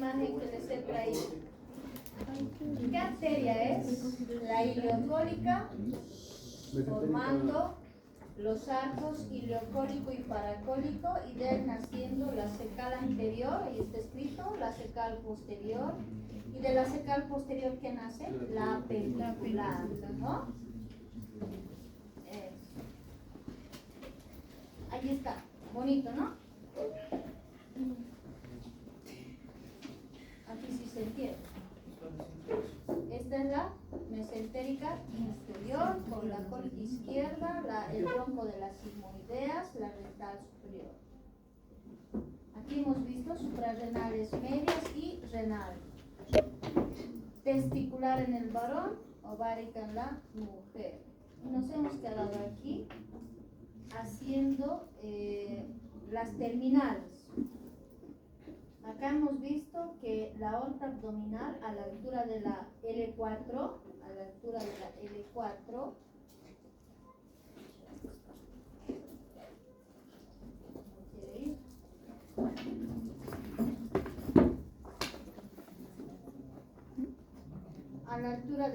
imagen que les he traído. ¿Qué arteria es? La ileocólica, formando los arcos ileocólico y paracólico, y de él naciendo la cecal anterior, ahí está escrito, la cecal posterior, y de la cecal posterior, ¿qué nace? La apendicular, ¿no? Ahí está, bonito, ¿no? Aquí sí se entiende. Esta es la mesentérica inferior, con la cólica izquierda, el tronco de las sigmoideas, la renal superior. Aquí hemos visto suprarrenales medias y renales. Testicular en el varón, ovárica en la mujer. Y nos hemos quedado aquí haciendo las terminales. Acá hemos visto que la aorta abdominal a la altura de la L4, a la altura de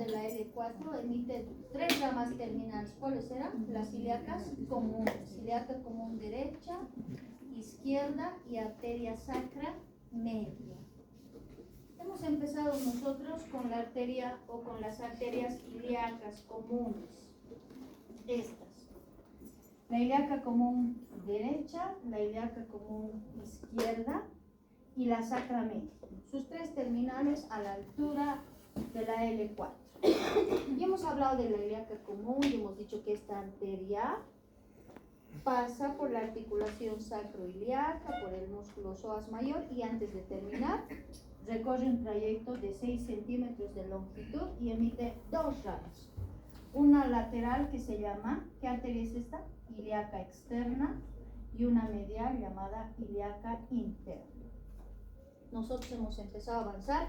la L4 emite tres ramas terminales. ¿Cuáles eran? Las ilíacas comunes. Ilíaca común derecha, izquierda y arteria sacra media. Hemos empezado nosotros con la arteria o con las arterias ilíacas comunes. Estas. La ilíaca común derecha, la ilíaca común izquierda y la sacra media. Sus tres terminales a la altura de la L4. Y hemos hablado de la ilíaca común y hemos dicho que esta arteria pasa por la articulación sacroiliaca, por el músculo psoas mayor, y antes de terminar recorre un trayecto de 6 centímetros de longitud y emite dos ramas. Una lateral que se llama, ¿qué arteria es esta? Ilíaca externa, y una medial llamada ilíaca interna. Nosotros hemos empezado a avanzar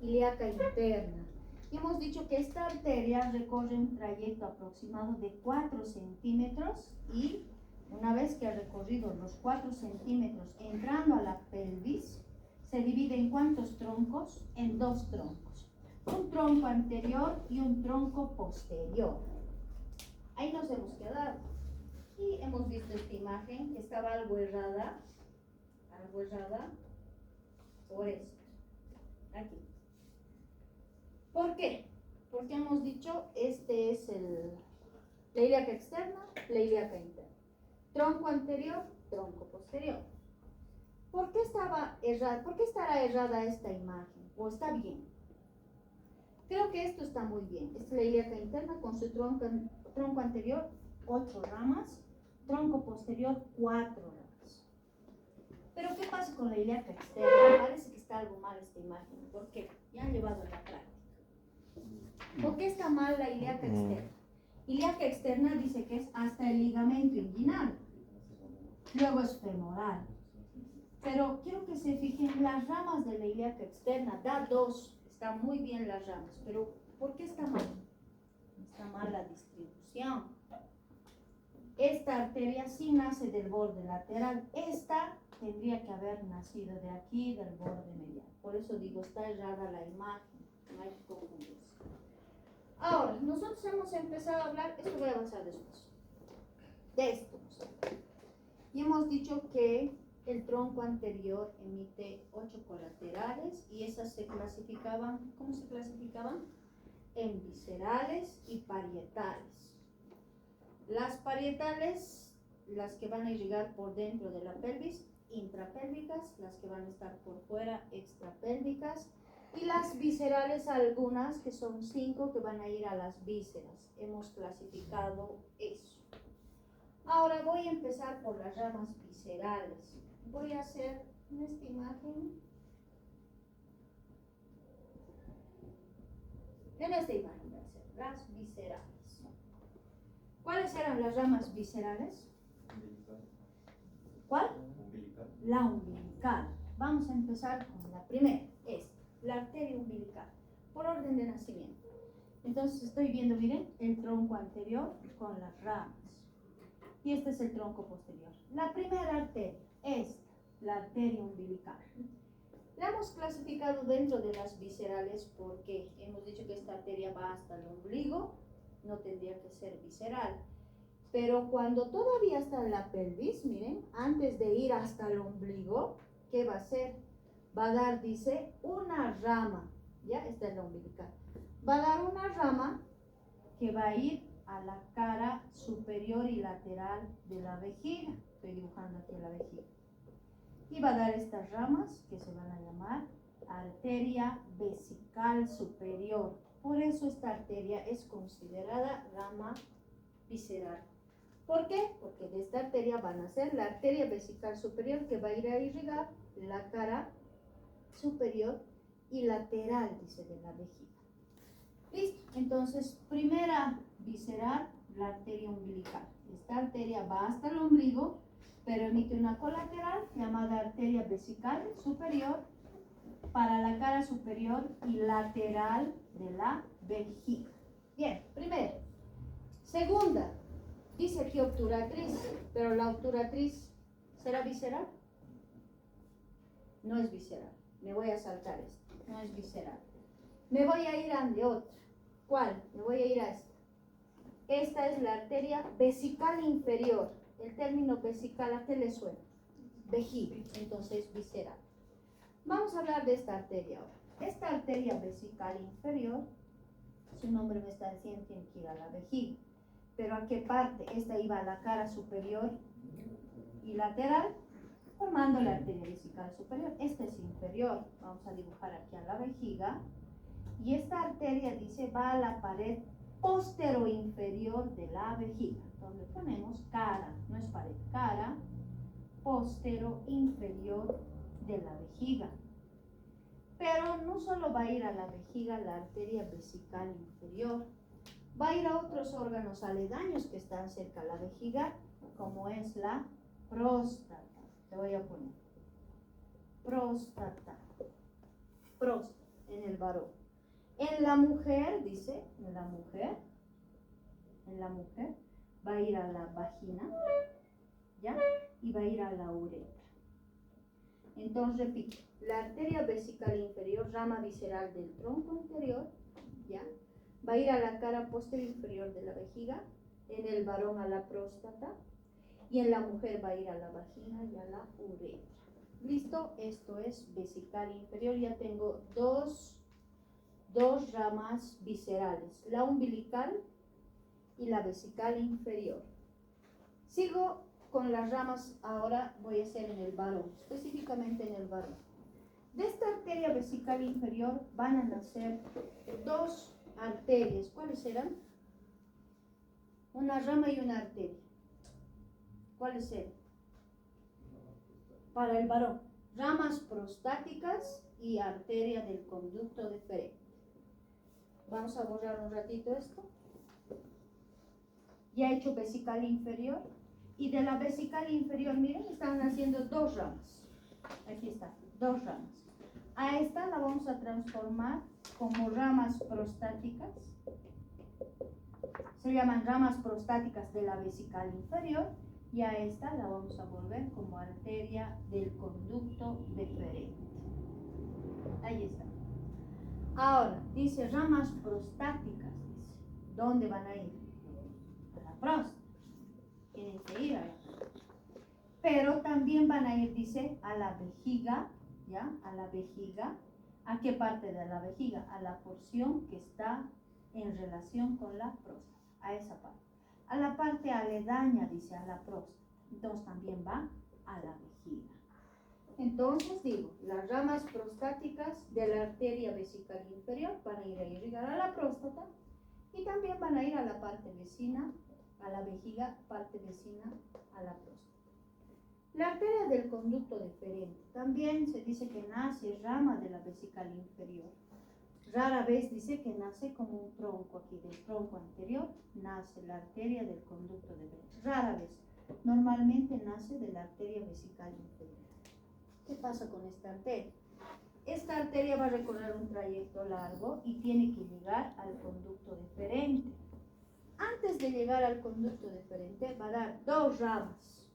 ilíaca interna. Y hemos dicho que esta arteria recorre un trayecto aproximado de 4 centímetros y una vez que ha recorrido los 4 centímetros entrando a la pelvis, se divide en ¿cuántos troncos? En dos troncos. Un tronco anterior y un tronco posterior. Ahí nos hemos quedado. Y hemos visto esta imagen que estaba algo errada por esto. Aquí. ¿Por qué? Porque hemos dicho, este es la ilíaca externa, la ilíaca interna. Tronco anterior, tronco posterior. ¿Por qué estaba errada? ¿Por qué estará errada esta imagen? ¿O está bien? Creo que esto está muy bien. Esta es la ilíaca interna con su tronco anterior, 8 ramas, tronco posterior, 4 ramas. Pero ¿qué pasa con la ilíaca externa? Parece que está algo mal esta imagen. ¿Por qué? Ya han llevado a la práctica. ¿Por qué está mal la ilíaca externa? Ilíaca externa dice que es hasta el ligamento inguinal. Luego es femoral. Pero quiero que se fijen las ramas de la ilíaca externa. Da 2. Está muy bien las ramas. Pero ¿por qué está mal? Está mal la distribución. Esta arteria sí nace del borde lateral. Esta tendría que haber nacido de aquí, del borde medial. Por eso digo, está errada la imagen. No hay que confundirse. Ahora, nosotros hemos empezado a hablar, esto voy a avanzar después, de esto. Y hemos dicho que el tronco anterior emite 8 colaterales y esas se clasificaban, ¿cómo se clasificaban? En viscerales y parietales. Las parietales, las que van a irrigar por dentro de la pelvis, intrapélvicas, las que van a estar por fuera, extrapélvicas, y las viscerales algunas, que son 5, que van a ir a las vísceras. Hemos clasificado eso. Ahora voy a empezar por las ramas viscerales. Voy a hacer en esta imagen, voy a hacer las viscerales. ¿Cuáles eran las ramas viscerales? ¿Cuál? La umbilical. Vamos a empezar con la primera, esta, la arteria umbilical, por orden de nacimiento. Entonces estoy viendo, miren, el tronco anterior con las ramas. Y este es el tronco posterior. La primera arteria es la arteria umbilical. La hemos clasificado dentro de las viscerales porque hemos dicho que esta arteria va hasta el ombligo, no tendría que ser visceral. Pero cuando todavía está en la pelvis, miren, antes de ir hasta el ombligo, ¿qué va a hacer? Va a dar, dice, una rama, ¿ya? Esta es la umbilical. Va a dar una rama que va a ir a la cara superior y lateral de la vejiga. Estoy dibujando aquí la vejiga. Y va a dar estas ramas que se van a llamar arteria vesical superior. Por eso esta arteria es considerada rama visceral. ¿Por qué? Porque de esta arteria van a ser la arteria vesical superior que va a ir a irrigar la cara superior y lateral, dice, de la vejiga. ¿Listo? Entonces, primera visceral, la arteria umbilical. Esta arteria va hasta el ombligo, pero emite una colateral llamada arteria vesical superior para la cara superior y lateral de la vejiga. Bien, primero. Segunda, dice aquí obturatriz, pero la obturatriz, ¿será visceral? No es visceral. Me voy a saltar esto. No es visceral. Me voy a ir a de otra. ¿Cuál? Me voy a ir a esta. Esta es la arteria vesical inferior. El término vesical, ¿a qué le suena? Vejiga. Entonces, visceral. Vamos a hablar de esta arteria ahora. Esta arteria vesical inferior, su nombre me está diciendo, tiene que ir a la vejiga. ¿Pero a qué parte? Esta iba a la cara superior y lateral, formando la arteria vesical superior. Esta es inferior. Vamos a dibujar aquí a la vejiga. Y esta arteria, dice, va a la pared postero-inferior de la vejiga. Donde ponemos cara, no es pared, cara postero-inferior de la vejiga. Pero no solo va a ir a la vejiga la arteria vesical inferior, va a ir a otros órganos aledaños que están cerca de la vejiga, como es la próstata. Te voy a poner próstata, próstata en el varón. En la mujer, dice, en la mujer va a ir a la vagina, ¿ya? Y va a ir a la uretra. Entonces, repito, la arteria vesical inferior, rama visceral del tronco anterior, ¿ya? Va a ir a la cara posterior inferior de la vejiga, en el varón a la próstata, y en la mujer va a ir a la vagina y a la uretra. ¿Listo? Esto es vesical inferior. Ya tengo dos ramas viscerales, la umbilical y la vesical inferior. Sigo con las ramas, ahora voy a hacer en el varón, específicamente en el varón. De esta arteria vesical inferior van a nacer dos arterias. ¿Cuáles serán? Una rama y una arteria. ¿Cuáles serán? Para el varón, ramas prostáticas y arteria del conducto deferente. Vamos a borrar un ratito esto. Ya he hecho vesical inferior. Y de la vesical inferior, miren, están haciendo dos ramas. Aquí está, dos ramas. A esta la vamos a transformar como ramas prostáticas. Se llaman ramas prostáticas de la vesical inferior. Y a esta la vamos a volver como arteria del conducto deferente. Ahí está. Ahora, dice ramas prostáticas, dice. ¿Dónde van a ir? A la próstata. Tienen que ir a la próstata. Pero también van a ir, dice, a la vejiga, ¿ya? A la vejiga. ¿A qué parte de la vejiga? A la porción que está en relación con la próstata. A esa parte. A la parte aledaña, dice, a la próstata. Entonces también va a la vejiga. Entonces digo, las ramas prostáticas de la arteria vesical inferior van a ir a irrigar a la próstata y también van a ir a la parte vecina, a la vejiga, parte vecina a la próstata. La arteria del conducto deferente también se dice que nace rama de la vesical inferior. Rara vez dice que nace como un tronco aquí, del tronco anterior nace la arteria del conducto deferente. Rara vez. Normalmente nace de la arteria vesical inferior. ¿Qué pasa con esta arteria? Esta arteria va a recorrer un trayecto largo y tiene que llegar al conducto deferente. Antes de llegar al conducto deferente va a dar dos ramas,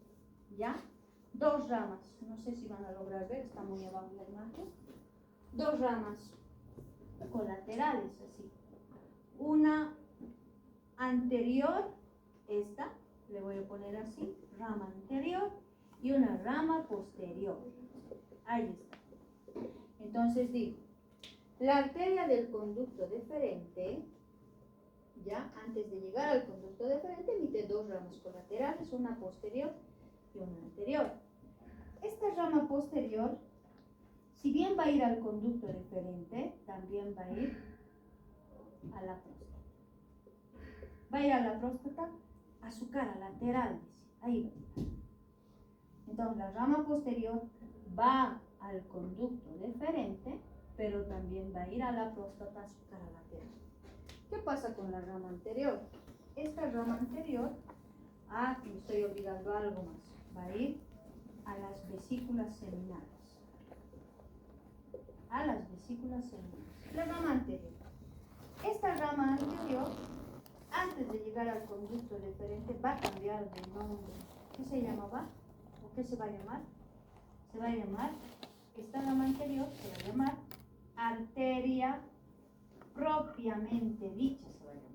¿ya? Dos ramas. No sé si van a lograr ver, está muy abajo la imagen. dos ramas colaterales, así. Una anterior, esta, le voy a poner así, rama anterior, y una rama posterior. Ahí está. Entonces digo, la arteria del conducto deferente, ya antes de llegar al conducto deferente, emite dos ramas colaterales, una posterior y una anterior. Esta rama posterior, si bien va a ir al conducto deferente, también va a ir a la próstata. Va a ir a la próstata, a su cara lateral, ahí va. Entonces la rama posterior va al conducto deferente, pero también va a ir a la próstata, a su cara lateral. ¿Qué pasa con la rama anterior? Esta rama anterior, me estoy olvidando algo más, va a ir a las vesículas seminales. A las vesículas seminales. La rama anterior. Esta rama anterior, antes de llegar al conducto deferente, va a cambiar de nombre. ¿Qué se llamaba? ¿O qué se va a llamar? Se va a llamar, esta rama anterior se va a llamar arteria propiamente dicha, se va a llamar.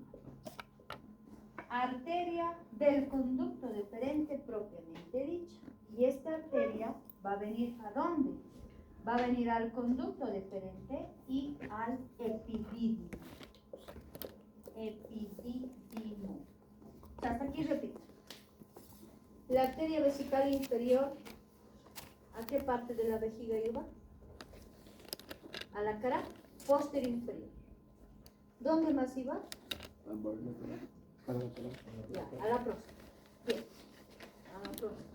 Arteria del conducto deferente propiamente dicha. Y esta arteria va a venir ¿a dónde? Va a venir al conducto deferente y al epidídimo. Epidídimo. O sea, hasta aquí repito. La arteria vesical inferior, ¿a qué parte de la vejiga iba? A la cara posterior inferior. ¿Dónde más iba? Ya, a la próstata. Bien, a la próstata.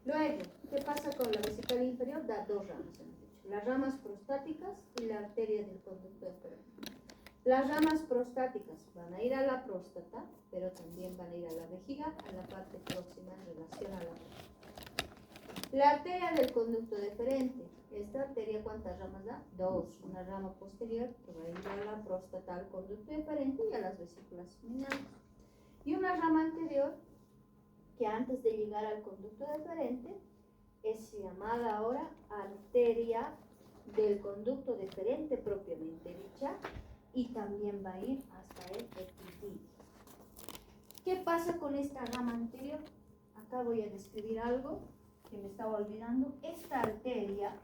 Luego, ¿qué pasa con la vesical inferior? Da dos ramas, hemos dicho. Las ramas prostáticas y la arteria del conducto deferente. Las ramas prostáticas van a ir a la próstata, pero también van a ir a la vejiga, a la parte próxima en relación a la próstata. La arteria del conducto deferente. Esta arteria, ¿cuántas ramas da? Dos. Una rama posterior que va a ir a la próstata, al conducto deferente y a las vesículas seminales. Y una rama anterior que antes de llegar al conducto deferente es llamada ahora arteria del conducto deferente propiamente dicha, y también va a ir hasta el epidídimo. ¿Qué pasa con esta rama anterior? Acá voy a describir algo que me estaba olvidando. Esta arteria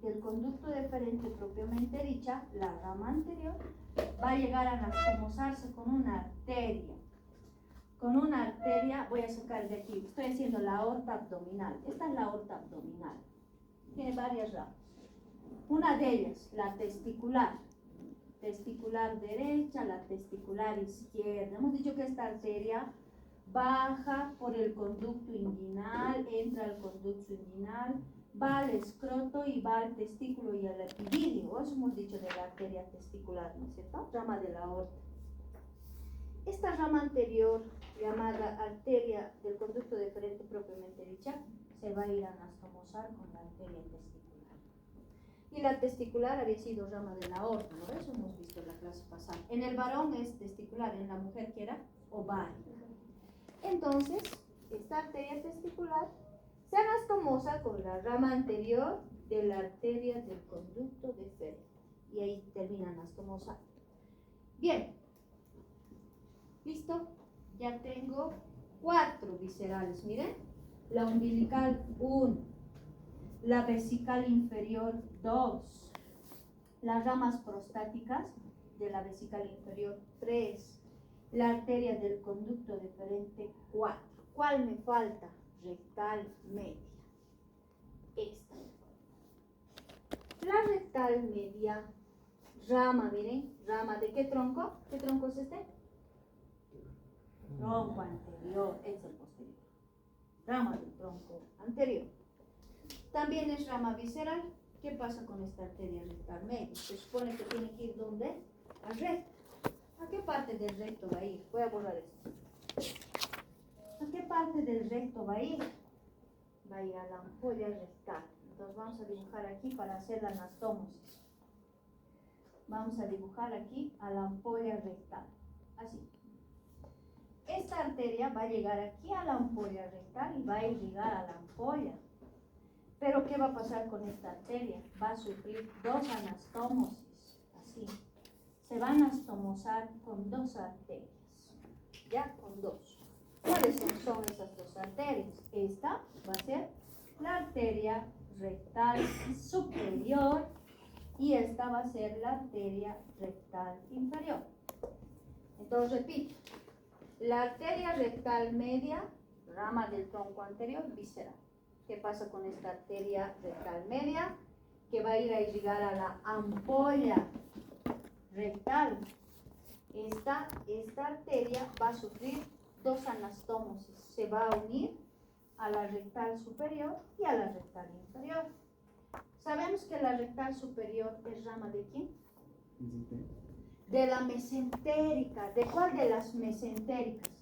del conducto deferente propiamente dicha, la rama anterior, va a llegar a anastomosarse con una arteria. Con una arteria, voy a sacar de aquí, estoy haciendo la aorta abdominal. Esta es la aorta abdominal. Tiene varias ramas. Una de ellas, la testicular. Testicular derecha, la testicular izquierda. Hemos dicho que esta arteria baja por el conducto inguinal, entra al conducto inguinal, va al escroto y va al testículo y al epidídimo. Eso hemos dicho de la arteria testicular, ¿no es cierto? Rama de la aorta. Esta rama anterior, llamada arteria del conducto deferente propiamente dicha, se va a ir a anastomosar con la arteria testicular. Y la testicular había sido rama de la aorta, ¿no? Eso hemos visto en la clase pasada. En el varón es testicular, en la mujer que era ovario. Entonces, esta arteria testicular se anastomosa con la rama anterior de la arteria del conducto deferente. Y ahí termina anastomosando. Bien. ¿Listo? Ya tengo 4 viscerales, miren. La umbilical 1, la vesical inferior 2, las ramas prostáticas de la vesical inferior 3, la arteria del conducto deferente 4. ¿Cuál me falta? Rectal media. Esta. La rectal media, rama, miren, rama de qué tronco? ¿Qué tronco es este? Tronco anterior, es el posterior. Rama del tronco anterior. También es rama visceral. ¿Qué pasa con esta arteria rectal media? Se supone que tiene que ir ¿dónde? Al recto. ¿A qué parte del recto va a ir? Voy a borrar esto. ¿A qué parte del recto va a ir? Va a ir a la ampolla rectal. Entonces vamos a dibujar aquí para hacer la anastomosis. Vamos a dibujar aquí a la ampolla rectal. Así. Esta arteria va a llegar aquí a la ampolla rectal y va a irrigar a la ampolla. Pero ¿qué va a pasar con esta arteria? Va a sufrir dos anastomosis, así. Se va a anastomosar con dos arterias, ya con dos. ¿Cuáles son esas dos arterias? Esta va a ser la arteria rectal superior y esta va a ser la arteria rectal inferior. Entonces repito, la arteria rectal media, rama del tronco anterior, visceral. ¿Qué pasa con esta arteria rectal media? Que va a ir a llegar a la ampolla rectal. Esta arteria va a sufrir dos anastomosis. Se va a unir a la rectal superior y a la rectal inferior. Sabemos que la rectal superior es rama de ¿quién? De la mesentérica. ¿De cuál de las mesentéricas?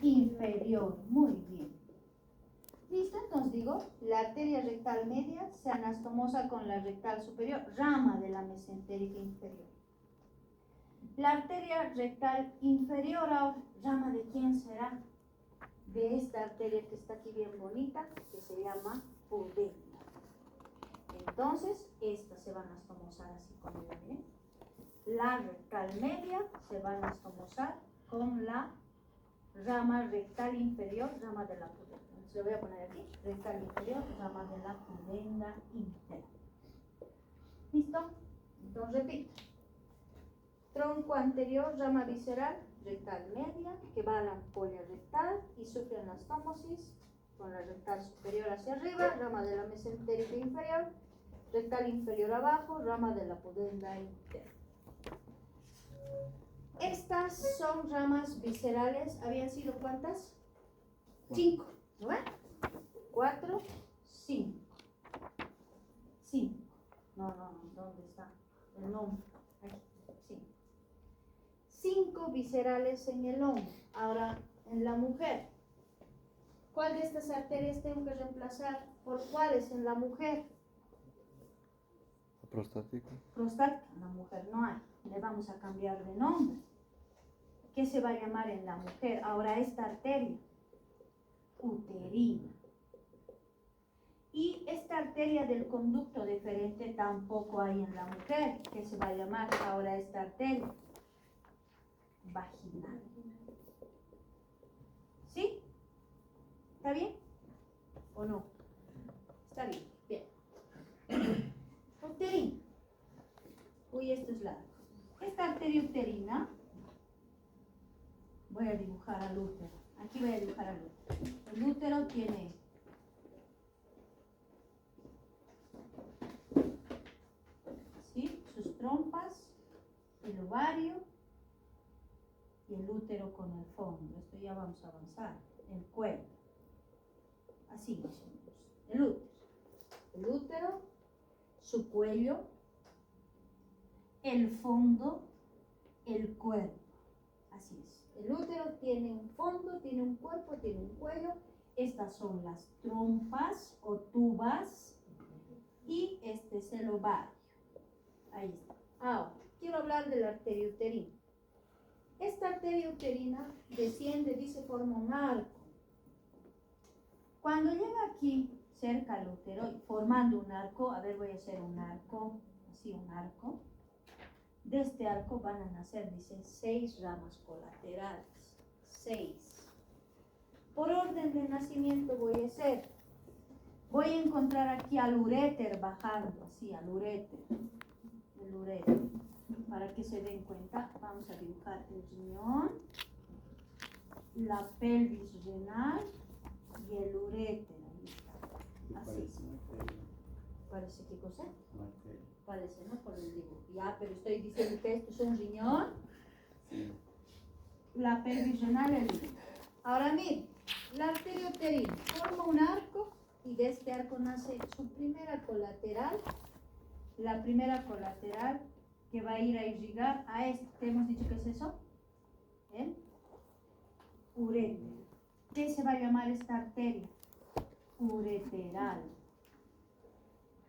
Inferior. Muy bien. ¿Listo? Entonces digo, la arteria rectal media se anastomosa con la rectal superior, rama de la mesentérica inferior. La arteria rectal inferior ahora, rama de quién será? De esta arteria que está aquí bien bonita, que se llama pudenda. Entonces, esta se va a anastomosar así con ella, ¿bien? La rectal media se va a anastomosar con la rama rectal inferior, rama de la pudenda. Entonces, lo voy a poner aquí, rectal inferior, rama de la pudenda interna. ¿Listo? Entonces, repito. Tronco anterior, rama visceral, rectal media, que va a la ampolla rectal y sufre anastomosis con la rectal superior hacia arriba, rama de la mesentérica inferior, rectal inferior abajo, rama de la pudenda interna. Estas son ramas viscerales. ¿Habían sido cuántas? 5, ¿no ven? 4, 5. 5. No, ¿dónde está el nombre? Aquí, 5. 5 viscerales en el hombre. Ahora, en la mujer, ¿cuál de estas arterias tengo que reemplazar por cuáles en la mujer? La prostática. Prostática, en la mujer no hay. Le vamos a cambiar de nombre. ¿Qué se va a llamar en la mujer? Ahora esta arteria, uterina. Y esta arteria del conducto deferente tampoco hay en la mujer. ¿Qué se va a llamar ahora esta arteria? Vaginal. ¿Sí? ¿Está bien? ¿O no? Está bien. Bien. Uterina. Uy, esto es largo. Esta arteria uterina, voy a dibujar al útero. Aquí voy a dibujar al útero. El útero tiene ¿sí? Sus trompas, el ovario y el útero con el fondo. Esto ya vamos a avanzar. El cuello. Así más o menos. El útero. El útero, su cuello, el fondo, el cuerpo. Así es. El útero tiene un fondo, tiene un cuerpo, tiene un cuello. Estas son las trompas o tubas y este es el ovario. Ahí está. Ahora, quiero hablar de la arteria uterina. Esta arteria uterina desciende, dice, forma un arco. Cuando llega aquí, cerca al útero, formando un arco, a ver, voy a hacer un arco, así un arco. De este arco van a nacer, dice, 6 ramas colaterales. 6. Por orden de nacimiento voy a hacer. Voy a encontrar aquí al uréter bajando, así, al uréter. El uréter. Para que se den cuenta, vamos a dibujar el riñón, la pelvis renal y el uréter. Ahí está. Así. ¿Parece qué cosa? Parece, ¿no? Por el dibujo. Ya, pero estoy diciendo que esto es un riñón. Sí. La pelvis renal y el uréter. Ahora miren, la arteria uterina forma un arco y de este arco nace su primera colateral. La primera colateral que va a ir a irrigar a este. ¿Qué hemos dicho que es eso? El uréter. ¿Qué se va a llamar esta arteria? Ureteral.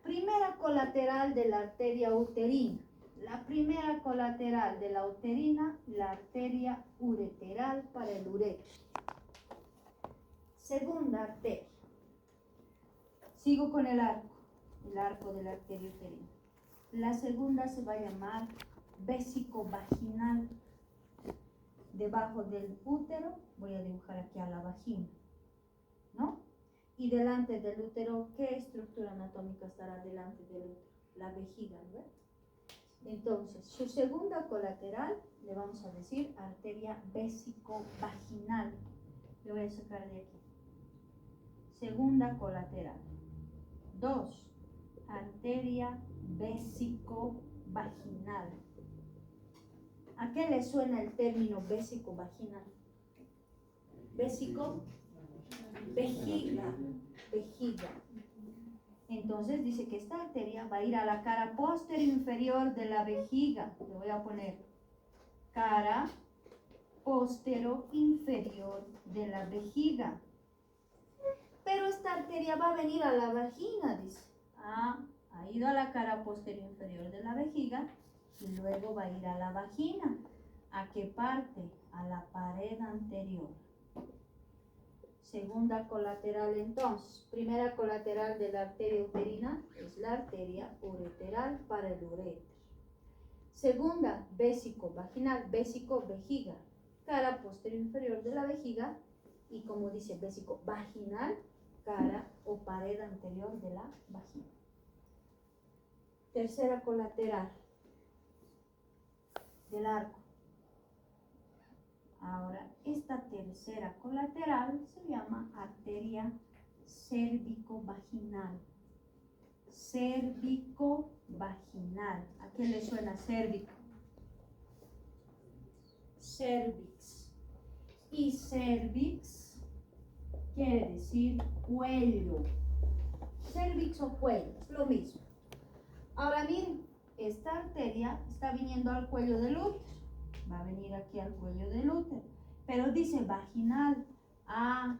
Primera colateral de la arteria uterina. La primera colateral de la uterina, la arteria ureteral para el uréter. Segunda arteria. Sigo con el arco de la arteria uterina. La segunda se va a llamar vésico vaginal. Debajo del útero voy a dibujar aquí a la vagina, ¿no? Y delante del útero, ¿qué estructura anatómica estará delante del útero? La vejiga, ¿no? Entonces, su segunda colateral le vamos a decir arteria vésico-vaginal. Le voy a sacar de aquí. Segunda colateral. 2. Arteria vésico-vaginal. ¿A qué le suena el término vésico-vaginal? Vésico, vejiga, vejiga. Entonces dice que esta arteria va a ir a la cara posterior inferior de la vejiga. Le voy a poner cara posterior inferior de la vejiga. Pero esta arteria va a venir a la vagina, dice. Ha ido a la cara posterior inferior de la vejiga y luego va a ir a la vagina. ¿A qué parte? A la pared anterior. Segunda colateral entonces. Primera colateral de la arteria uterina es la arteria ureteral para el uréter. Segunda, vésico-vaginal, vésico-vejiga, cara posterior inferior de la vejiga y como dice vésico-vaginal, cara o pared anterior de la vagina. Tercera colateral del arco. Ahora, esta tercera colateral se llama arteria cérvico-vaginal. Cérvico-vaginal. ¿A qué le suena cérvico? Cervix. Y cervix quiere decir cuello. Cervix o cuello, es lo mismo. Ahora miren, esta arteria está viniendo al cuello del útero. Va a venir aquí al cuello del útero. Pero dice vaginal.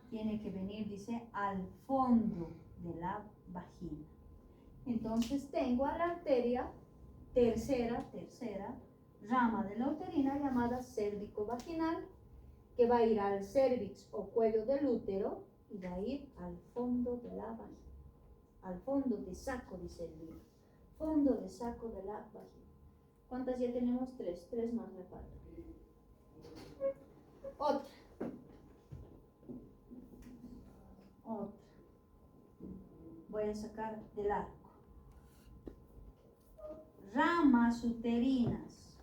Tiene que venir, dice, al fondo de la vagina. Entonces tengo a la arteria tercera rama de la uterina llamada cérvico-vaginal, que va a ir al cervix o cuello del útero y va a ir al fondo de la vagina. Al fondo de saco, dice el libro. Fondo de saco de la vagina. ¿Cuántas ya tenemos? 3. 3 más me faltan. Otra. Voy a sacar del arco. Ramas uterinas.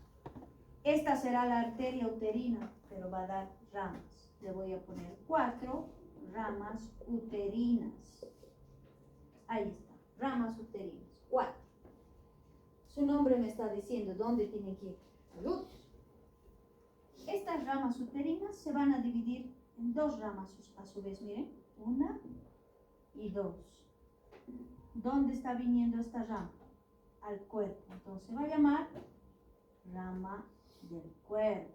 Esta será la arteria uterina, pero va a dar ramas. Le voy a poner 4 ramas uterinas. Ahí está, ramas uterinas, 4. Su nombre me está diciendo dónde tienen que ir. Al útero. Estas ramas uterinas se van a dividir en 2 ramas a su vez, miren, 1 y 2. ¿Dónde está viniendo esta rama? Al cuerpo, entonces se va a llamar rama del cuerpo.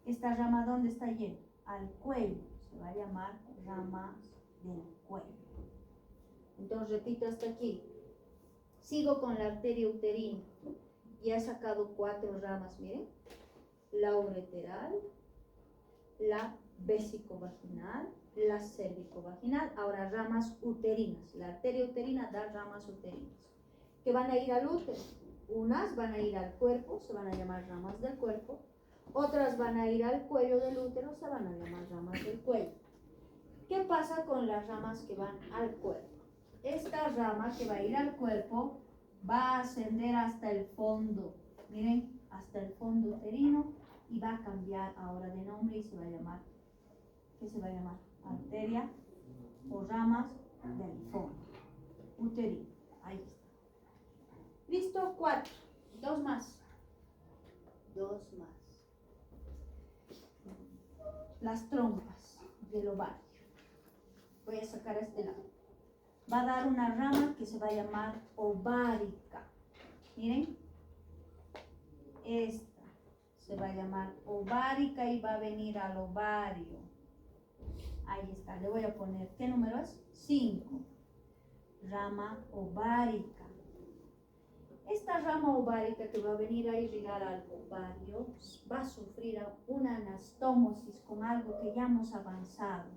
Esta rama, ¿dónde está yendo? Al cuello, se va a llamar rama del cuello. Entonces repito hasta aquí. Sigo con la arteria uterina. Ya he sacado 4 ramas, miren. La ureteral, la vésico-vaginal, la cérvico-vaginal. Ahora ramas uterinas. La arteria uterina da ramas uterinas que van a ir al útero. Unas van a ir al cuerpo, se van a llamar ramas del cuerpo. Otras van a ir al cuello del útero, se van a llamar ramas del cuello. ¿Qué pasa con las ramas que van al cuerpo? Esta rama que va a ir al cuerpo va a ascender hasta el fondo. Miren, hasta el fondo uterino y va a cambiar ahora de nombre y se va a llamar, ¿qué se va a llamar? Arteria o ramas del fondo uterino. Ahí está. Listo, 4. 2 más. 2 más. Las trompas del ovario. Voy a sacar a este lado. Va a dar una rama que se va a llamar ovárica. Miren. Esta se va a llamar ovárica y va a venir al ovario. Ahí está. Le voy a poner, ¿qué número es? 5. Rama ovárica. Esta rama ovárica que va a venir a irrigar al ovario va a sufrir una anastomosis con algo que ya hemos avanzado.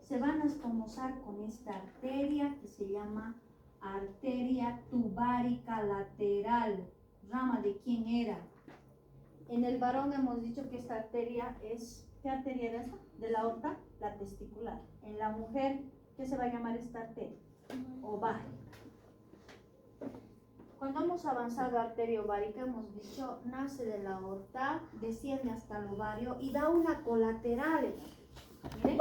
se van a estomosar con esta arteria que se llama arteria tubárica lateral. ¿Rama de quién era? En el varón hemos dicho que esta arteria es, ¿qué arteria era esta? De la aorta, la testicular. En la mujer, ¿qué se va a llamar esta arteria? Ovárica. Cuando hemos avanzado a arteria ovárica, hemos dicho, nace de la aorta, desciende hasta el ovario y da una colateral. Miren,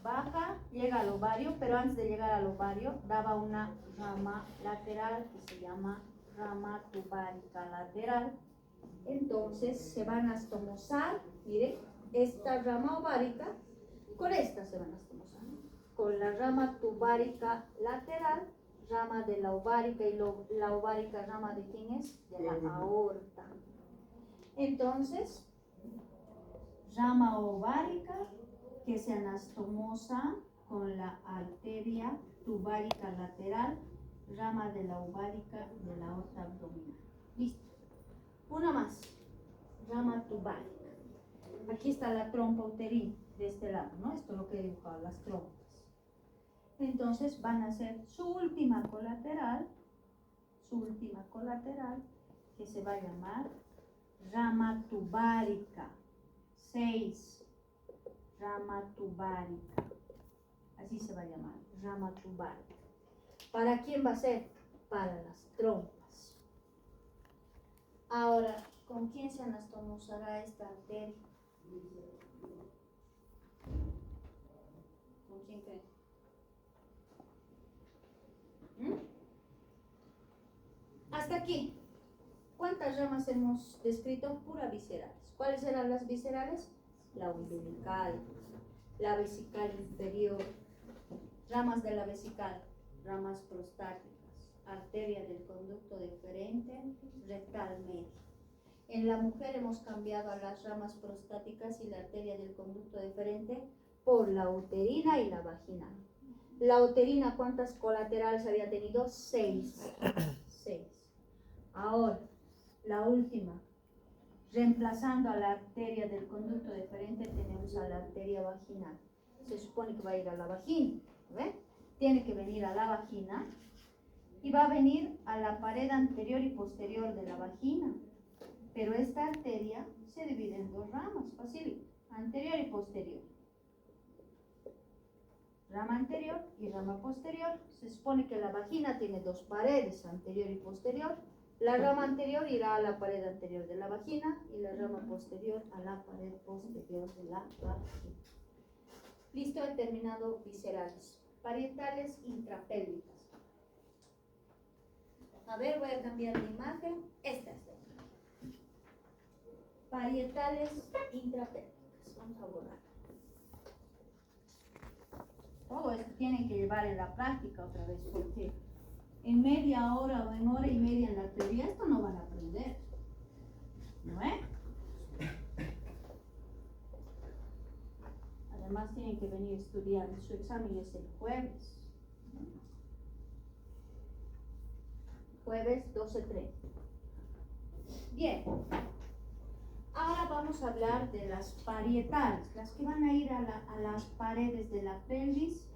baja, llega al ovario, pero antes de llegar al ovario, daba una rama lateral que se llama rama tubárica lateral. Entonces se van a estomosar, miren, esta rama ovárica, con esta se van a estomosar, con la rama tubárica lateral, rama de la ovárica, y la ovárica rama de quién es? De la aorta. Entonces, rama ovárica que se anastomosa con la arteria tubárica lateral, rama de la ovárica de la aorta abdominal. Listo. Una más, rama tubárica. Aquí está la trompa uterina de este lado, ¿no? Esto es lo que he dibujado, las trompas. Entonces van a hacer su última colateral, que se va a llamar rama tubárica. 6, rama tubárica. Así se va a llamar, rama tubárica. ¿Para quién va a ser? Para las trompas. Ahora, ¿con quién se anastomosará esta arteria? ¿Con quién creen? Hasta aquí. ¿Cuántas ramas hemos descrito? Pura viscerales. ¿Cuáles eran las viscerales? La umbilical, la vesical inferior, ramas de la vesical, ramas prostáticas, arteria del conducto deferente, rectal medio. En la mujer hemos cambiado a las ramas prostáticas y la arteria del conducto deferente por la uterina y la vaginal. La uterina, ¿cuántas colaterales había tenido? 6. Ahora, la última, reemplazando a la arteria del conducto deferente, tenemos a la arteria vaginal. Se supone que va a ir a la vagina, ¿ve? Tiene que venir a la vagina y va a venir a la pared anterior y posterior de la vagina. Pero esta arteria se divide en 2 ramas, fácil, anterior y posterior. Rama anterior y rama posterior. Se supone que la vagina tiene 2 paredes, anterior y posterior. La rama anterior irá a la pared anterior de la vagina y la rama posterior a la pared posterior de la vagina. Listo, he terminado viscerales. Parietales intrapélvicas. A ver, voy a cambiar de imagen. Esta es la imagen. Parietales intrapélvicas. Vamos a borrar. Todo esto tienen que llevar en la práctica otra vez, porque en media hora o en hora y media en la teoría esto no van a aprender, ¿no es? Además tienen que venir a estudiar, su examen es el jueves. Jueves 12:30. Bien, ahora vamos a hablar de las parietales, las que van a ir a las paredes de la pelvis,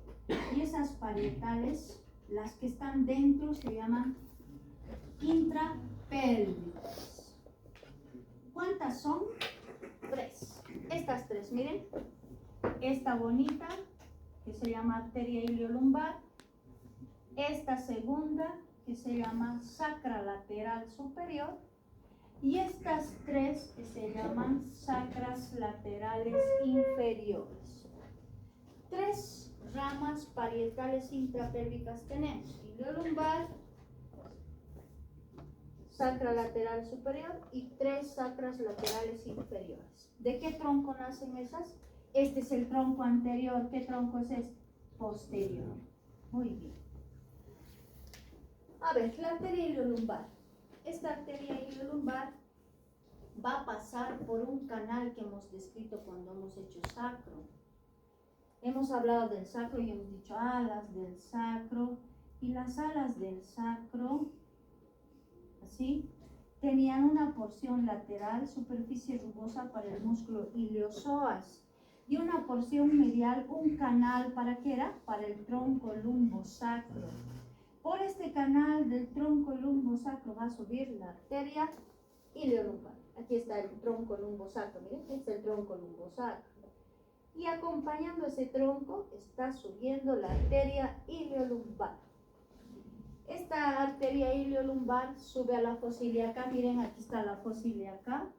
y esas parietales, las que están dentro, se llaman intrapélvicas. ¿Cuántas son? 3. Estas 3, miren. Esta bonita, que se llama arteria iliolumbar. Esta segunda, que se llama sacra lateral superior. Y estas 3 que se llaman sacras laterales inferiores. 3 ramas parietales intrapélvicas tenemos: iliolumbar, sacra lateral superior y 3 sacras laterales inferiores. ¿De qué tronco nacen esas? Este es el tronco anterior. ¿Qué tronco es este? Posterior. Muy bien. A ver, la arteria iliolumbar. Esta arteria iliolumbar va a pasar por un canal que hemos descrito cuando hemos hecho sacro. Hemos hablado del sacro y hemos dicho alas del sacro, y las alas del sacro, así, tenían una porción lateral, superficie rugosa para el músculo iliosoas. y una porción medial, un canal, ¿para qué era? Para el tronco lumbosacro. Por este canal del tronco lumbosacro va a subir la arteria iliolumbar. Aquí está el tronco lumbosacro, miren, este es el tronco lumbosacro. Y acompañando ese tronco está subiendo la arteria iliolumbar. Esta arteria iliolumbar sube a la fosa ilíaca, miren, aquí está la fosa ilíaca,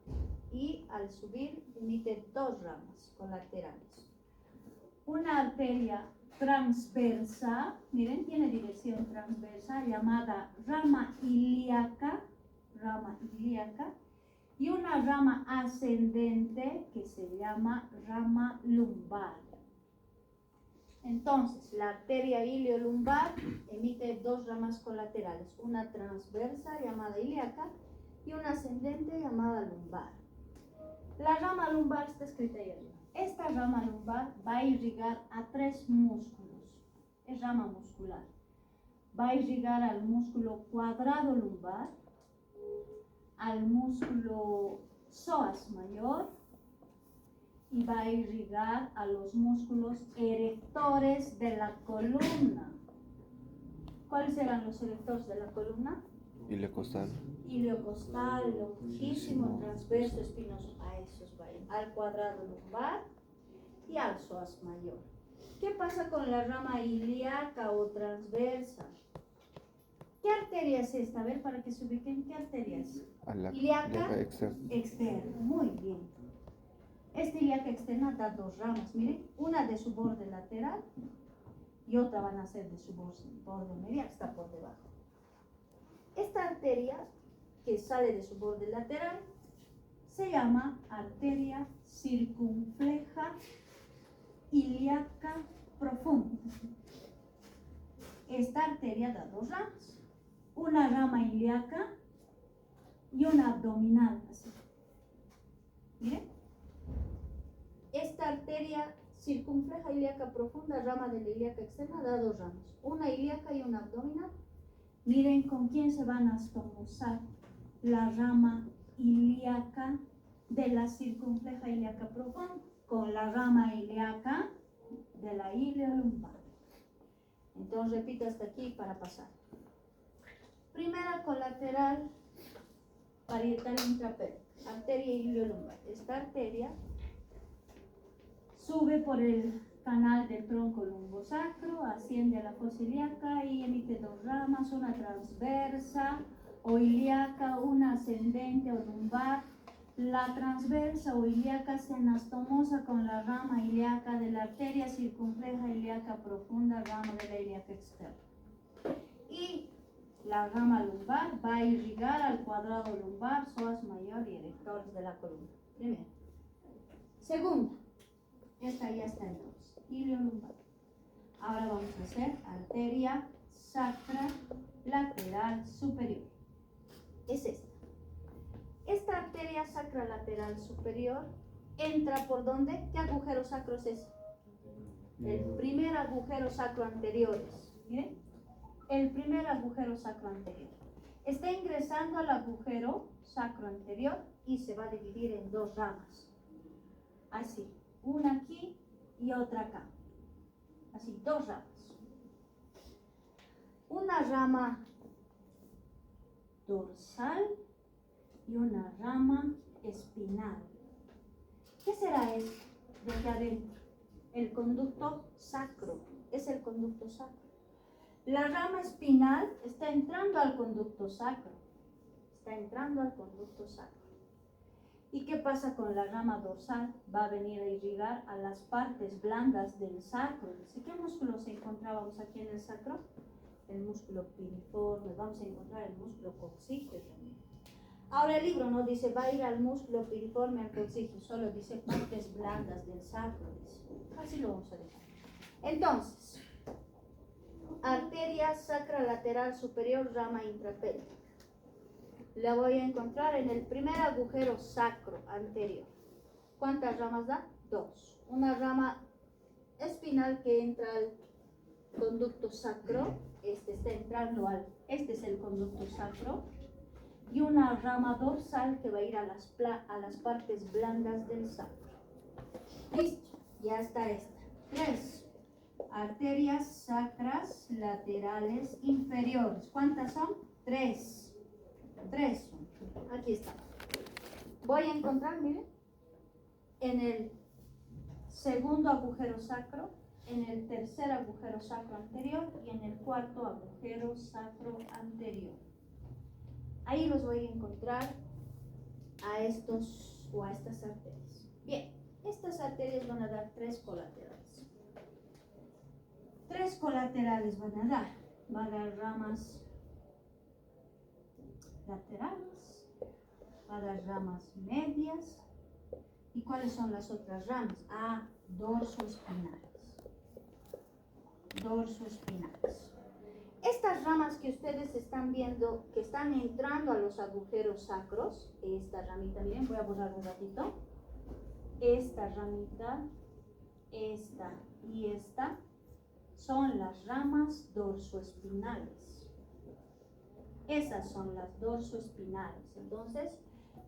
y al subir emite dos ramas colaterales. Una arteria transversa, miren, tiene dirección transversa, llamada rama ilíaca, y una rama ascendente que se llama rama lumbar. Entonces, la arteria iliolumbar emite dos ramas colaterales, una transversa llamada ilíaca y una ascendente llamada lumbar. La rama lumbar está escrita ahí arriba. Esta rama lumbar va a irrigar a tres músculos, es rama muscular. Va a irrigar al músculo cuadrado lumbar, al músculo psoas mayor y va a irrigar a los músculos erectores de la columna. ¿Cuáles eran los erectores de la columna? Iliocostal. Iliocostal, iliocotísimo, transverso, espinoso. A esos va a ir, al cuadrado lumbar y al psoas mayor. ¿Qué pasa con la rama ilíaca o transversa? ¿Qué arteria es esta? A ver, para que se ubiquen, ¿qué arteria es? Ilíaca externa. Muy bien. Esta ilíaca externa da dos ramas, miren, una de su borde lateral y otra van a ser de su borde medial, está por debajo. Esta arteria que sale de su borde lateral se llama arteria circunfleja ilíaca profunda. Esta arteria da dos ramas, una rama ilíaca y una abdominal, así. Miren. Esta arteria circunfleja ilíaca profunda, rama de la ilíaca externa, da dos ramas, una ilíaca y una abdominal. Miren con quién se van a astomosar la rama ilíaca de la circunfleja ilíaca profunda, con la rama ilíaca de la iliolumbar. Entonces repito hasta aquí para pasar. Primera colateral parietal intrapélvica, arteria iliolumbar. Esta arteria sube por el canal del tronco lumbosacro, asciende a la fosa ilíaca y emite dos ramas, una transversa o ilíaca, una ascendente o lumbar. La transversa o ilíaca se anastomosa con la rama ilíaca de la arteria circunfleja ilíaca profunda, rama de la ilíaca externa. Y la rama lumbar va a irrigar al cuadrado lumbar, psoas mayor y erectores de la columna. Primero. Segunda. Esta ya está en dos, iliolumbar. Ahora vamos a hacer arteria sacra lateral superior. Es esta. Esta arteria sacra lateral superior entra por ¿dónde? ¿Qué agujero sacro es ese? El primer agujero sacro anterior. Miren, el primer agujero sacro anterior. Está ingresando al agujero sacro anterior y se va a dividir en dos ramas. Así. Una aquí y otra acá. Así, dos ramas. Una rama dorsal y una rama espinal. ¿Qué será esto de aquí adentro? El conducto sacro. Es el conducto sacro. La rama espinal está entrando al conducto sacro. Está entrando al conducto sacro. ¿Y qué pasa con la rama dorsal? Va a venir a irrigar a las partes blandas del sacro. ¿Qué músculos encontrábamos aquí en el sacro? El músculo piriforme, vamos a encontrar el músculo coxígeo también. Ahora el libro no dice va a ir al músculo piriforme, al coxígeo, solo dice partes blandas del sacro. Así lo vamos a dejar. Entonces, arteria sacra lateral superior, rama intrapélvica. La voy a encontrar en el primer agujero sacro anterior. ¿Cuántas ramas da? Dos. Una rama espinal que entra al conducto sacro. Este está entrando este es el conducto sacro. Y una rama dorsal que va a ir a las partes blandas del sacro. Listo. Ya está esta. 3 arterias sacras laterales inferiores. ¿Cuántas son? 3. 3 son. Aquí está. Voy a encontrar, miren, en el segundo agujero sacro, en el tercer agujero sacro anterior y en el cuarto agujero sacro anterior. Ahí los voy a encontrar a estos o a estas arterias. Bien, estas arterias van a dar 3 colaterales. 3 colaterales van a dar. Va a dar ramas laterales, va a dar ramas medias. ¿Y cuáles son las otras ramas? Ah, dorsoespinales. Dorsoespinales. Estas ramas que ustedes están viendo, que están entrando a los agujeros sacros, esta ramita, miren, voy a borrar un ratito. Esta ramita, esta y esta, son las ramas dorsoespinales. Esas son las dorsoespinales. Entonces,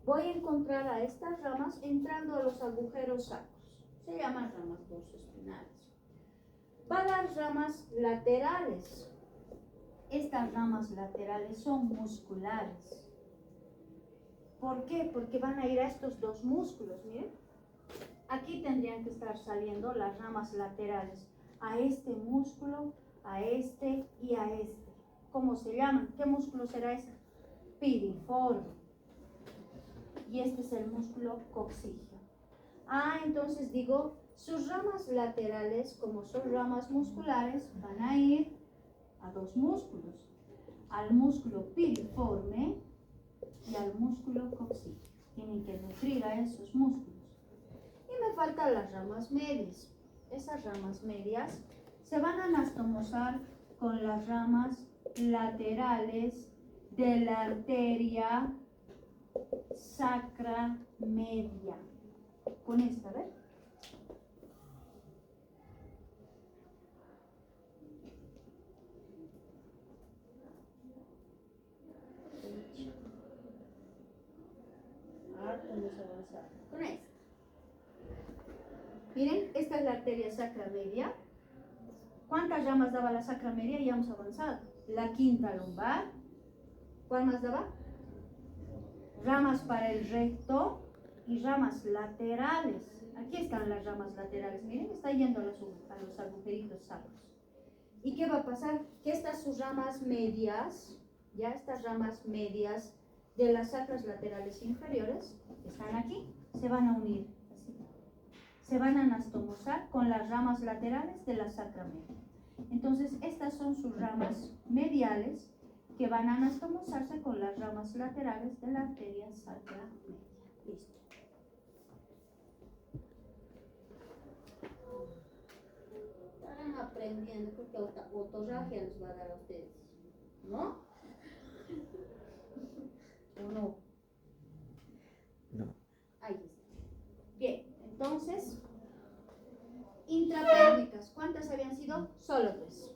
voy a encontrar a estas ramas entrando a los agujeros sacros. Se llaman ramas dorsoespinales. Va a dar ramas laterales. Estas ramas laterales son musculares. ¿Por qué? Porque van a ir a estos dos músculos, miren. Aquí tendrían que estar saliendo las ramas laterales a este músculo, a este y a este. ¿Cómo se llaman? ¿Qué músculo será ese? Piriforme. Y este es el músculo coxígeo. Ah, entonces digo, sus ramas laterales, como son ramas musculares, van a ir a dos músculos, al músculo piriforme y al músculo coxígeo. Tienen que nutrir a esos músculos. Y me faltan las ramas medias. Esas ramas medias se van a anastomosar con las ramas laterales de la arteria sacra media. Con esta, ¿ves? Con esta. Miren, esta es la arteria sacra media. ¿Cuántas ramas daba la sacra media? Ya hemos avanzado. La quinta lumbar. ¿Cuál más daba? Ramas para el recto y ramas laterales. Aquí están las ramas laterales. Miren, está yendo a los agujeritos sacros. ¿Y qué va a pasar? Que estas sus ramas medias, ya estas ramas medias de las sacras laterales inferiores, que están aquí, se van a unir. Así. Se van a anastomosar con las ramas laterales de la sacra media. Entonces, estas son sus ramas mediales que van a anastomosarse con las ramas laterales de la arteria sacra media. Listo. Estarán aprendiendo, porque otorragia les va a dar a ustedes, ¿no? ¿O no? No. Ahí está. Bien, entonces, intrapélvicas, ¿cuántas habían sido? Solo 3.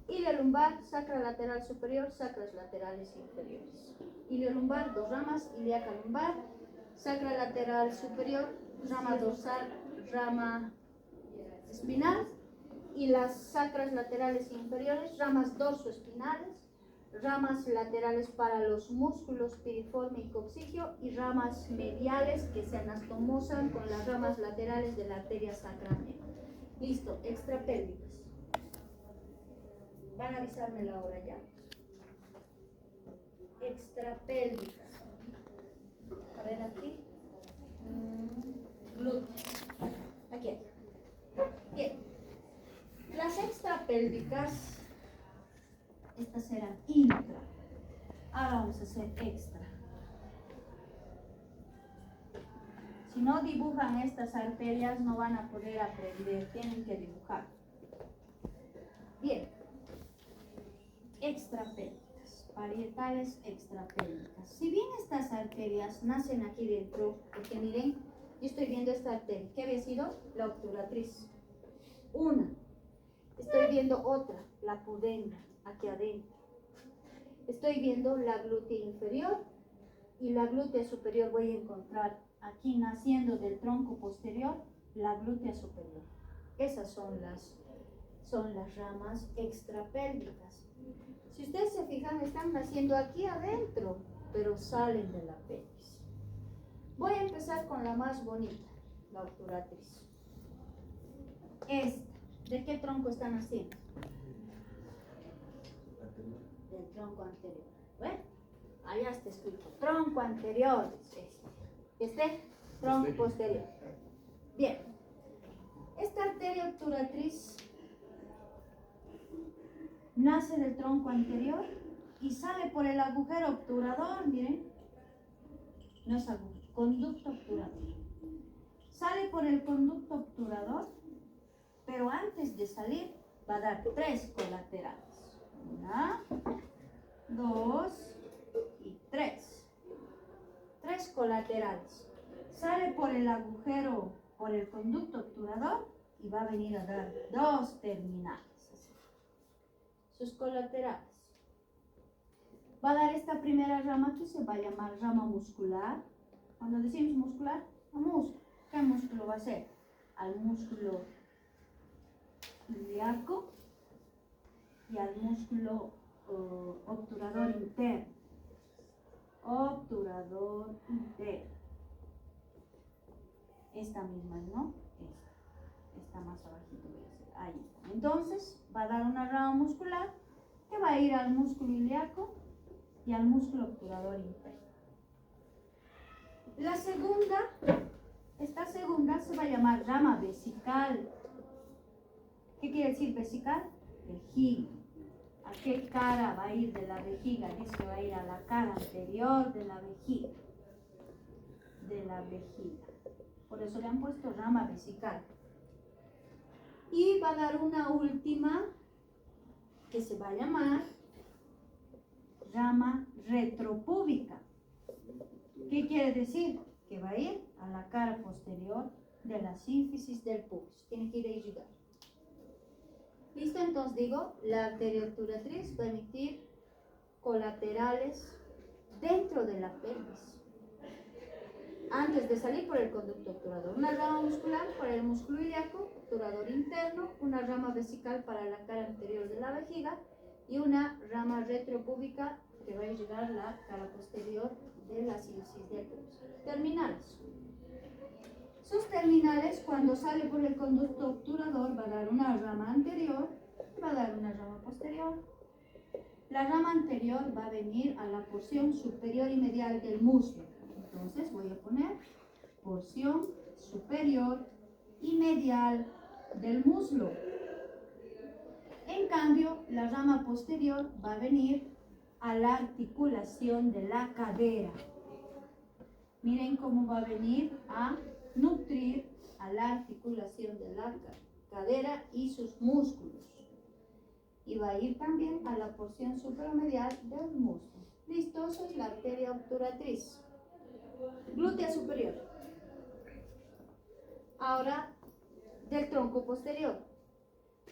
Iliolumbar, sacra lateral superior, sacras laterales inferiores. Iliolumbar, 2 ramas, ilíaca lumbar, sacra lateral superior, rama dorsal, rama espinal, y las sacras laterales inferiores, ramas dorsoespinales, ramas laterales para los músculos piriforme y coxígeo y ramas mediales que se anastomosan con las ramas laterales de la arteria sacra media. Listo, extrapélvicas. Van a avisarme la hora ya. Extrapélvicas. A ver aquí. Glúteo. Aquí. Bien. Las extrapélvicas, estas eran intra. Ahora vamos a hacer extra. Si no dibujan estas arterias, no van a poder aprender. Tienen que dibujar. Bien. Extrapélvicas, parietales extrapélvicas. Si bien estas arterias nacen aquí dentro, porque miren, yo estoy viendo esta arteria. ¿Qué había sido? La obturatriz. Una. Estoy viendo otra, la pudenda, aquí adentro. Estoy viendo la glútea inferior y la glútea superior. Voy a encontrar aquí naciendo del tronco posterior la glútea superior. Esas son las ramas extrapélvicas. Si ustedes se fijan, están naciendo aquí adentro, pero salen de la pelvis. Voy a empezar con la más bonita, la obturatriz. Esta, ¿de qué tronco está naciendo? Del tronco anterior. ¿Ven? Allá está escrito, tronco anterior es este tronco posterior. Bien, esta arteria obturatriz nace del tronco anterior y sale por el agujero obturador, miren, no es agujero, conducto obturador. Sale por el conducto obturador, pero antes de salir va a dar 3 colaterales. 1, 2 y 3. 3 colaterales. Sale por el agujero, por el conducto obturador y va a venir a dar 2 terminales. Sus colaterales. Va a dar esta primera rama que se va a llamar rama muscular. Cuando decimos muscular, a músculo. ¿Qué músculo va a ser? Al músculo ilíaco y al músculo obturador interno. Obturador interno. Esta misma, ¿no? Esta más abajito voy a hacer. Ahí está. Entonces, va a dar una rama muscular que va a ir al músculo ilíaco y al músculo obturador interno. La segunda, esta segunda se va a llamar rama vesical. ¿Qué quiere decir vesical? Vejiga. ¿A qué cara va a ir de la vejiga? Dice, va a ir a la cara anterior de la vejiga. De la vejiga. Por eso le han puesto rama vesical. Y va a dar una última que se va a llamar rama retropúbica. ¿Qué quiere decir? Que va a ir a la cara posterior de la sínfisis del pubis. Tiene que ir a ayudar. ¿Listo? Entonces digo, la arteria obturatriz va a emitir colaterales dentro de la pelvis. Antes de salir por el conducto obturador. Una rama muscular para el músculo ilíaco, obturador interno, una rama vesical para la cara anterior de la vejiga y una rama retropúbica que va a llegar a la cara posterior de la sínfisis del pubis. Terminales. Sus terminales, cuando sale por el conducto obturador, va a dar una rama anterior, va a dar una rama posterior. La rama anterior va a venir a la porción superior y medial del muslo. Entonces voy a poner porción superior y medial del muslo. En cambio, la rama posterior va a venir a la articulación de la cadera. Miren cómo va a venir a nutrir a la articulación de la cadera y sus músculos. Y va a ir también a la porción suprarmedial del muslo. ¿Listo? Eso es la arteria obturatriz. Glútea superior. Ahora, del tronco posterior.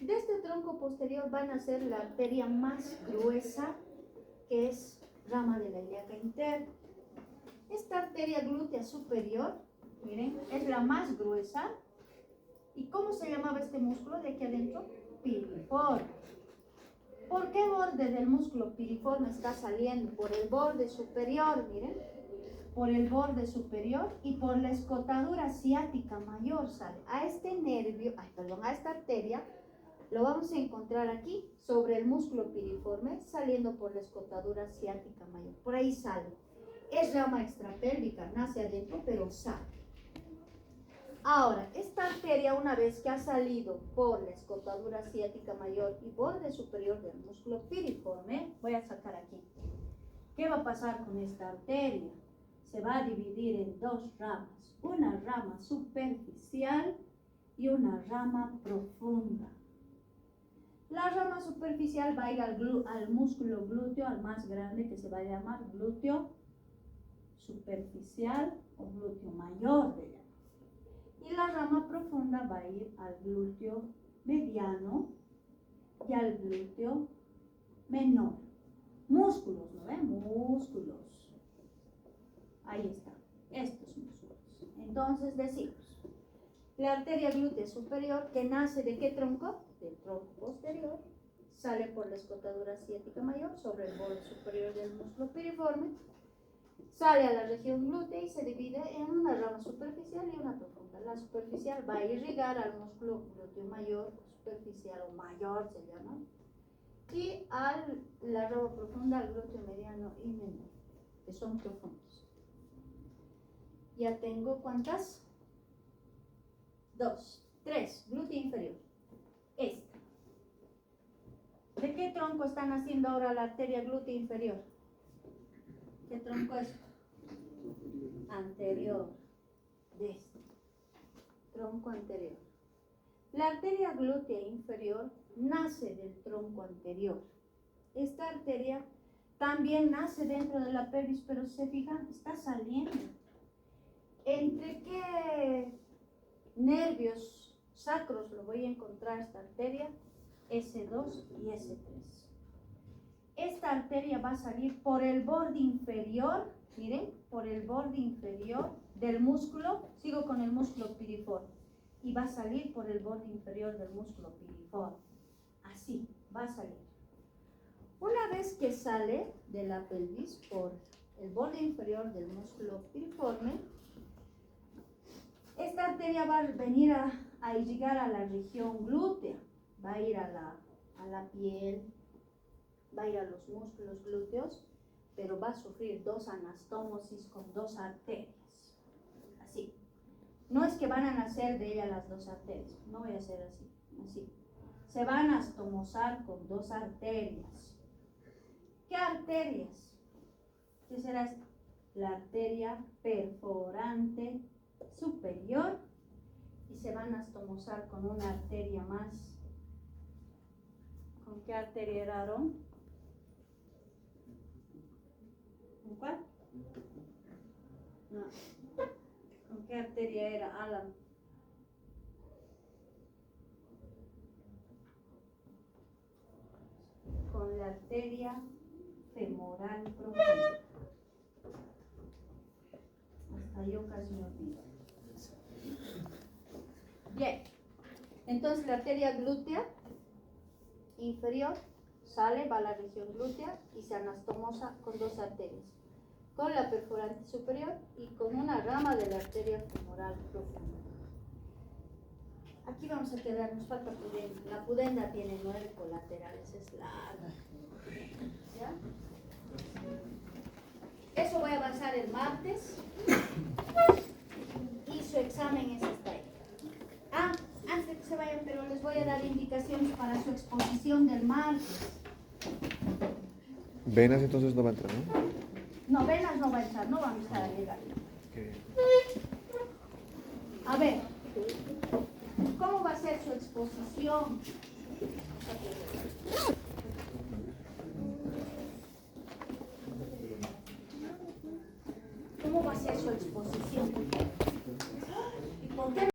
De este tronco posterior va a nacer la arteria más gruesa, que es rama de la ilíaca interna. Esta arteria glútea superior, miren, es la más gruesa. ¿Y cómo se llamaba este músculo de aquí adentro? Piriforme. ¿Por qué borde del músculo piriforme está saliendo? Por el borde superior, miren. Por el borde superior y por la escotadura ciática mayor sale. A este nervio, a esta arteria, lo vamos a encontrar aquí, sobre el músculo piriforme, saliendo por la escotadura ciática mayor. Por ahí sale. Es rama extrapélvica, nace adentro, pero sale. Ahora, esta arteria, una vez que ha salido por la escotadura ciática mayor y borde superior del músculo piriforme, voy a sacar aquí. ¿Qué va a pasar con esta arteria? Se va a dividir en 2 ramas, una rama superficial y una rama profunda. La rama superficial va a ir al músculo glúteo, al más grande, que se va a llamar glúteo superficial o glúteo mayor de ella. Y la rama profunda va a ir al glúteo mediano y al glúteo menor. Músculos, ¿no ven? Músculos. Ahí está, estos músculos. Entonces decimos, La arteria glútea superior, que nace ¿de qué tronco? Del tronco posterior, sale por la escotadura ciática mayor sobre el borde superior del músculo piriforme, sale a la región glútea y se divide en una rama superficial y una profunda. La superficial va a irrigar al músculo glúteo mayor, superficial o mayor se llama, y a la rama profunda al glúteo mediano y menor, que son profundos. Ya tengo ¿cuántas? 2, 3, glúteo inferior. Esta. ¿De qué tronco están haciendo ahora la arteria glútea inferior? ¿Qué tronco es? Anterior. De este. Tronco anterior. La arteria glútea inferior nace del tronco anterior. Esta arteria también nace dentro de la pelvis, pero si se fijan, está saliendo. ¿Entre qué nervios sacros lo voy a encontrar esta arteria? S2 y S3. Esta arteria va a salir por el borde inferior, miren, por el borde inferior del músculo, sigo con el músculo piriforme, y va a salir por el borde inferior del músculo piriforme. Así, va a salir. Una vez que sale de la pelvis por el borde inferior del músculo piriforme, esta arteria va a venir a llegar a la región glútea, va a ir a la piel, va a ir a los músculos glúteos, pero va a sufrir dos anastomosis con dos arterias. Así. No es que van a nacer de ella las dos arterias, no voy a hacer así, así. Se va a anastomosar con dos arterias. ¿Qué arterias? ¿Qué será esta? La arteria perforante superior, y se van a anastomosar con una arteria más. ¿Con qué arteria era Aarón? ¿Con cuál? No. ¿Con qué arteria era Alan? Con la arteria femoral profunda. Hasta yo casi me olvido. Bien, entonces la arteria glútea inferior sale, va a la región glútea y se anastomosa con dos arterias, con la perforante superior y con una rama de la arteria femoral profunda. Aquí vamos a quedar, nos falta pudenda. La pudenda tiene 9 colaterales, es larga. ¿Ya? Eso voy a avanzar el martes y su examen es hasta ahí. Antes de que se vayan, pero les voy a dar indicaciones para su exposición del martes. Venas entonces no va a entrar, ¿no? No, venas no va a entrar, no vamos a estar a llegar. Okay. A ver, ¿cómo va a ser su exposición? ¿Cómo va a ser su exposición? ¿Y por qué?